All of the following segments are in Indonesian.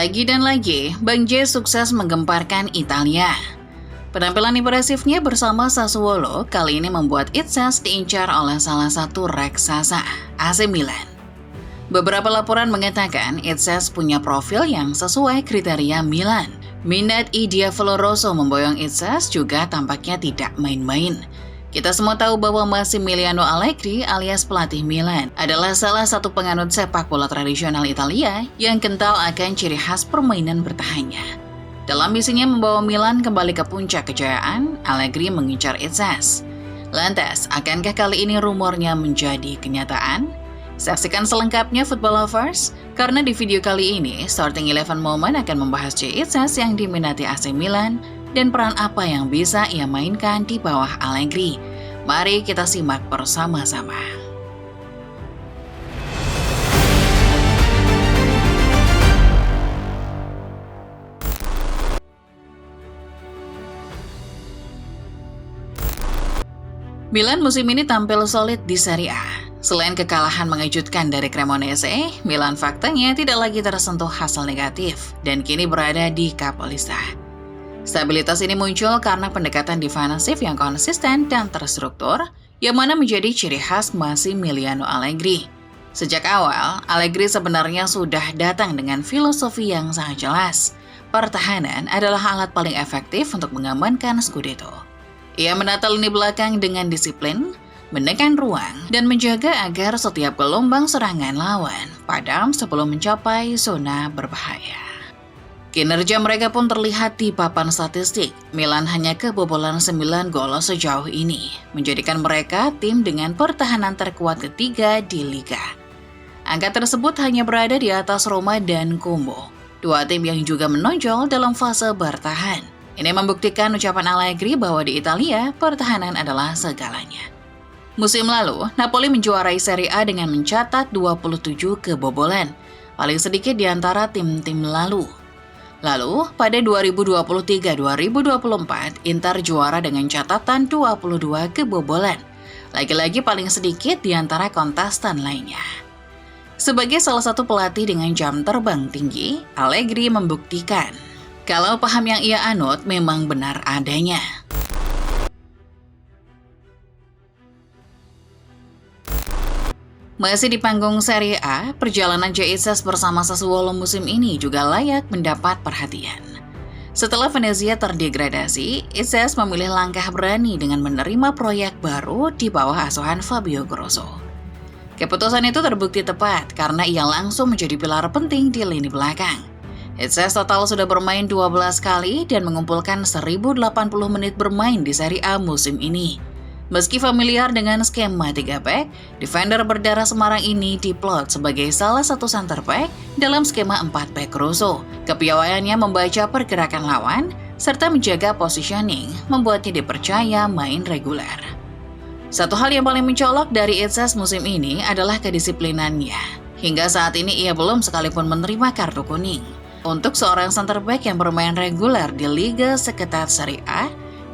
Lagi dan lagi, Bang J sukses menggemparkan Italia. Penampilan impresifnya bersama Sassuolo kali ini membuat Itzes diincar oleh salah satu raksasa, AC Milan. Beberapa laporan mengatakan Itzes punya profil yang sesuai kriteria Milan. Minat Diavolo Rosso memboyong Itzes juga tampaknya tidak main-main. Kita semua tahu bahwa Massimiliano Allegri alias pelatih Milan adalah salah satu penganut sepak bola tradisional Italia yang kental akan ciri khas permainan bertahannya. Dalam misinya membawa Milan kembali ke puncak kejayaan, Allegri mengincar Itzes. Lantas, akankah kali ini rumornya menjadi kenyataan? Saksikan selengkapnya Football Lovers, karena di video kali ini, Starting 11 Moment akan membahas Itzes yang diminati AC Milan dan peran apa yang bisa ia mainkan di bawah Allegri. Mari kita simak bersama-sama. Milan musim ini tampil solid di Serie A. Selain kekalahan mengejutkan dari Cremonese, Milan faktanya tidak lagi tersentuh hasil negatif dan kini berada di Capolista. Stabilitas ini muncul karena pendekatan defensif yang konsisten dan terstruktur, yang mana menjadi ciri khas Massimiliano Allegri. Sejak awal, Allegri sebenarnya sudah datang dengan filosofi yang sangat jelas. Pertahanan adalah alat paling efektif untuk mengamankan Scudetto. Ia menata lini belakang dengan disiplin, menekan ruang, dan menjaga agar setiap gelombang serangan lawan padam sebelum mencapai zona berbahaya. Kinerja mereka pun terlihat di papan statistik. Milan hanya kebobolan 9 gol sejauh ini, menjadikan mereka tim dengan pertahanan terkuat ketiga di Liga. Angka tersebut hanya berada di atas Roma dan Como, dua tim yang juga menonjol dalam fase bertahan. Ini membuktikan ucapan Allegri bahwa di Italia, pertahanan adalah segalanya. Musim lalu, Napoli menjuarai Serie A dengan mencatat 27 kebobolan, paling sedikit di antara tim-tim lalu. Lalu, pada 2023-2024, Inter juara dengan catatan 22 kebobolan, lagi-lagi paling sedikit di antara kontestan lainnya. Sebagai salah satu pelatih dengan jam terbang tinggi, Allegri membuktikan kalau paham yang ia anut memang benar adanya. Masih di panggung Serie A, perjalanan Itzes bersama Sassuolo musim ini juga layak mendapat perhatian. Setelah Venezia terdegradasi, Itzes memilih langkah berani dengan menerima proyek baru di bawah asuhan Fabio Grosso. Keputusan itu terbukti tepat karena ia langsung menjadi pilar penting di lini belakang. Itzes total sudah bermain 12 kali dan mengumpulkan 1080 menit bermain di Serie A musim ini. Meski familiar dengan skema 3 back, defender berdarah Semarang ini diplot sebagai salah satu center back dalam skema 4 back Grosso. Kepiawaiannya membaca pergerakan lawan, serta menjaga positioning, membuatnya dipercaya main reguler. Satu hal yang paling mencolok dari Itzes musim ini adalah kedisiplinannya. Hingga saat ini ia belum sekalipun menerima kartu kuning. Untuk seorang center back yang bermain reguler di Liga seketat Serie A,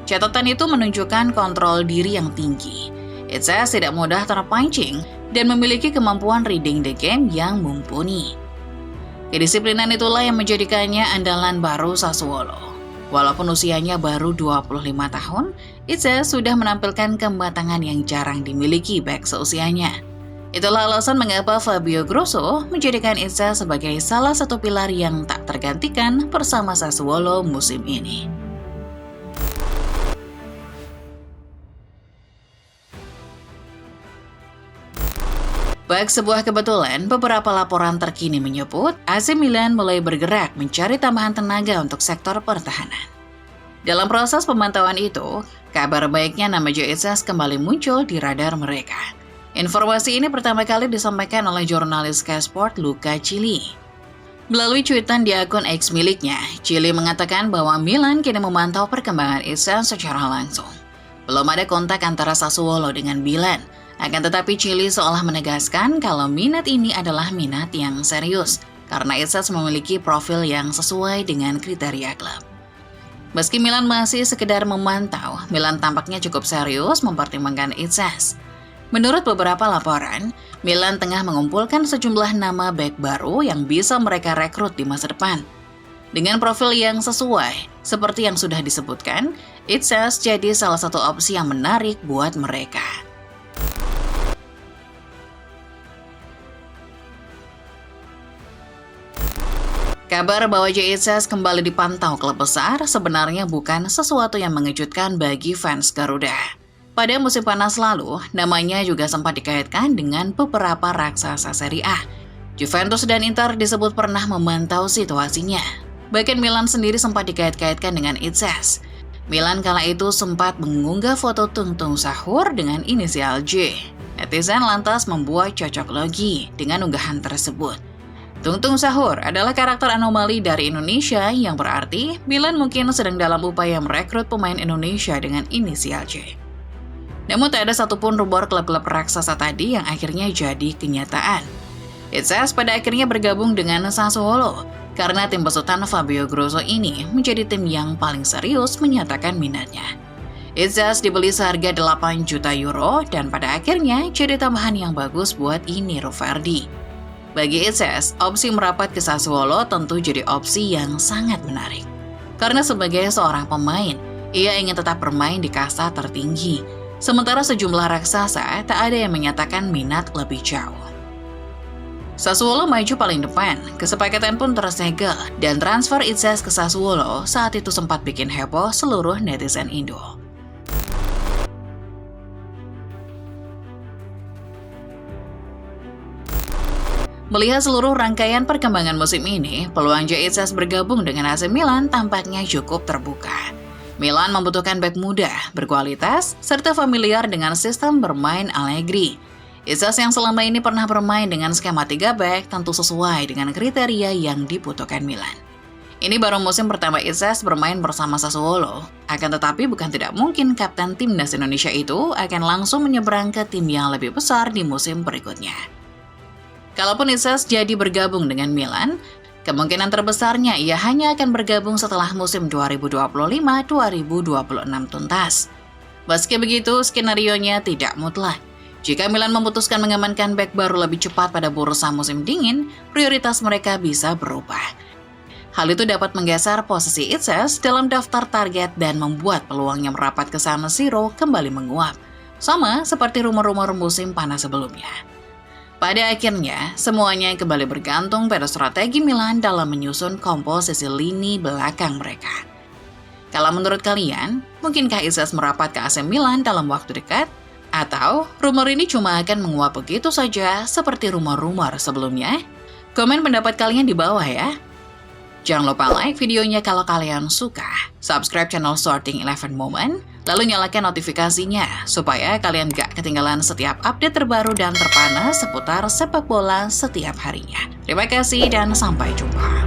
catatan itu menunjukkan kontrol diri yang tinggi. Itzes tidak mudah terpancing dan memiliki kemampuan reading the game yang mumpuni. Kedisiplinan itulah yang menjadikannya andalan baru Sassuolo. Walaupun usianya baru 25 tahun, Itzes sudah menampilkan kematangan yang jarang dimiliki back seusianya. Itulah alasan mengapa Fabio Grosso menjadikan Itzes sebagai salah satu pilar yang tak tergantikan bersama Sassuolo musim ini. Bak sebuah kebetulan, beberapa laporan terkini menyebut AC Milan mulai bergerak mencari tambahan tenaga untuk sektor pertahanan. Dalam proses pemantauan itu, kabar baiknya nama Itzes kembali muncul di radar mereka. Informasi ini pertama kali disampaikan oleh jurnalis Sky Sport Luca Cili. Melalui cuitan di akun X miliknya, Cili mengatakan bahwa Milan kini memantau perkembangan Itzes secara langsung. Belum ada kontak antara Sassuolo dengan Milan, akan tetapi Cili seolah menegaskan kalau minat ini adalah minat yang serius, karena Itzes memiliki profil yang sesuai dengan kriteria klub. Meski Milan masih sekedar memantau, Milan tampaknya cukup serius mempertimbangkan Itzes. Menurut beberapa laporan, Milan tengah mengumpulkan sejumlah nama bek baru yang bisa mereka rekrut di masa depan. Dengan profil yang sesuai, seperti yang sudah disebutkan, Itses jadi salah satu opsi yang menarik buat mereka. Kabar bahwa Itses kembali dipantau klub besar sebenarnya bukan sesuatu yang mengejutkan bagi fans Garuda. Pada musim panas lalu, namanya juga sempat dikaitkan dengan beberapa raksasa Serie A. Juventus dan Inter disebut pernah memantau situasinya. Bahkan Milan sendiri sempat dikait-kaitkan dengan Itses. Milan kala itu sempat mengunggah foto Tung Sahur dengan inisial J. Netizen lantas membuat cocok logi dengan unggahan tersebut. Tung Sahur adalah karakter anomali dari Indonesia yang berarti Milan mungkin sedang dalam upaya merekrut pemain Indonesia dengan inisial J. Namun tak ada satupun rumor klub-klub raksasa tadi yang akhirnya jadi kenyataan. Itses pada akhirnya bergabung dengan Sassuolo karena tim besutan Fabio Grosso ini menjadi tim yang paling serius menyatakan minatnya. Itses dibeli seharga 8 juta euro dan pada akhirnya jadi tambahan yang bagus buat Niro Verdi. Bagi Itses, opsi merapat ke Sassuolo tentu jadi opsi yang sangat menarik. Karena sebagai seorang pemain, ia ingin tetap bermain di kasta tertinggi. Sementara sejumlah raksasa tak ada yang menyatakan minat lebih jauh. Sassuolo maju paling depan, kesepakatan pun tersegel, dan transfer Itses ke Sassuolo saat itu sempat bikin heboh seluruh netizen Indo. Melihat seluruh rangkaian perkembangan musim ini, peluang Itses bergabung dengan AC Milan tampaknya cukup terbuka. Milan membutuhkan bek muda, berkualitas, serta familiar dengan sistem bermain Allegri. Itses yang selama ini pernah bermain dengan skema 3 bek tentu sesuai dengan kriteria yang dibutuhkan Milan. Ini baru musim pertama Itses bermain bersama Sassuolo, akan tetapi bukan tidak mungkin kapten timnas Indonesia itu akan langsung menyeberang ke tim yang lebih besar di musim berikutnya. Kalaupun Itses jadi bergabung dengan Milan, kemungkinan terbesarnya ia hanya akan bergabung setelah musim 2025-2026 tuntas. Meski begitu, skenarionya tidak mutlak. Jika Milan memutuskan mengamankan bek baru lebih cepat pada bursa musim dingin, prioritas mereka bisa berubah. Hal itu dapat menggeser posisi Itses dalam daftar target dan membuat peluangnya merapat ke San Siro kembali menguap. Sama seperti rumor-rumor musim panas sebelumnya. Pada akhirnya, semuanya kembali bergantung pada strategi Milan dalam menyusun komposisi lini belakang mereka. Kalau menurut kalian, mungkinkah Itses merapat ke AC Milan dalam waktu dekat? Atau rumor ini cuma akan menguap begitu saja seperti rumor-rumor sebelumnya? Komen pendapat kalian di bawah ya. Jangan lupa like videonya kalau kalian suka. Subscribe channel Sorting 11 Moment, lalu nyalakan notifikasinya supaya kalian gak ketinggalan setiap update terbaru dan terpanas seputar sepak bola setiap harinya. Terima kasih dan sampai jumpa.